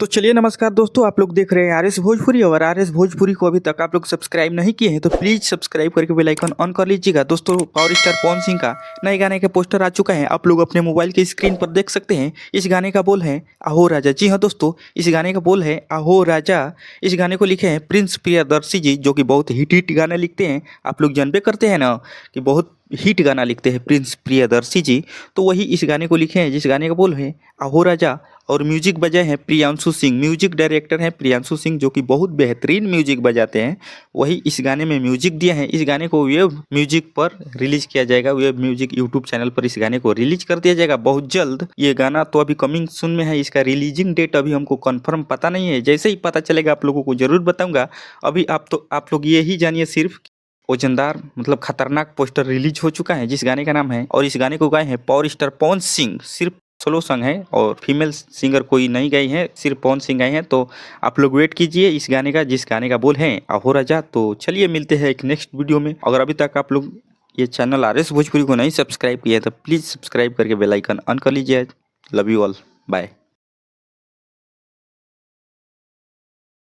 तो चलिए नमस्कार दोस्तों, आप लोग देख रहे हैं आरएस भोजपुरी। और आरएस भोजपुरी को अभी तक आप लोग सब्सक्राइब नहीं किए हैं तो प्लीज़ सब्सक्राइब करके बेल आइकन ऑन कर लीजिएगा। दोस्तों, पावर स्टार पवन सिंह का नए गाने का पोस्टर आ चुका है, आप लोग अपने मोबाइल की स्क्रीन पर देख सकते हैं। इस गाने का बोल है आहो राजा। जी हाँ दोस्तों, इस गाने का बोल है आहो राजा। इस गाने को लिखे हैं प्रिंस प्रियदर्शी जी, जो कि बहुत हिट गाने लिखते हैं। आप लोग जानबे करते हैं ना कि बहुत हिट गाना लिखते हैं प्रिंस प्रियदर्शी जी। तो वही इस गाने को लिखे हैं जिस गाने का बोल है आहो राजा। और म्यूजिक बजाए हैं प्रियांशु सिंह, म्यूजिक डायरेक्टर हैं प्रियांशु सिंह, जो कि बहुत बेहतरीन म्यूजिक बजाते हैं। वही इस गाने में म्यूजिक दिया है। इस गाने को वेब म्यूजिक पर रिलीज किया जाएगा, वेब म्यूजिक यूट्यूब चैनल पर इस गाने को रिलीज कर दिया जाएगा बहुत जल्द। ये गाना तो अभी कमिंग सून में है, इसका रिलीजिंग डेट अभी हमको कंफर्म पता नहीं है। जैसे ही पता चलेगा आप लोगों को जरूर बताऊंगा। अभी आप लोग ये ही जानिए सिर्फ वजनदार मतलब खतरनाक पोस्टर रिलीज हो चुका है जिस गाने का नाम है, और इस गाने को गाए हैं पावर स्टार पवन सिंह। सिर्फ सोलो सॉन्ग है और फीमेल सिंगर कोई नहीं गाई है, सिर्फ पवन सिंह गाए हैं। तो आप लोग वेट कीजिए इस गाने का जिस गाने का बोल है आहो राजा। तो चलिए मिलते हैं एक नेक्स्ट वीडियो में। अगर अभी तक आप लोग ये चैनल आरएस भोजपुरी को नहीं सब्सक्राइब किया है तो प्लीज़ सब्सक्राइब करके बेल आइकन ऑन कर लीजिए। Love you all, bye.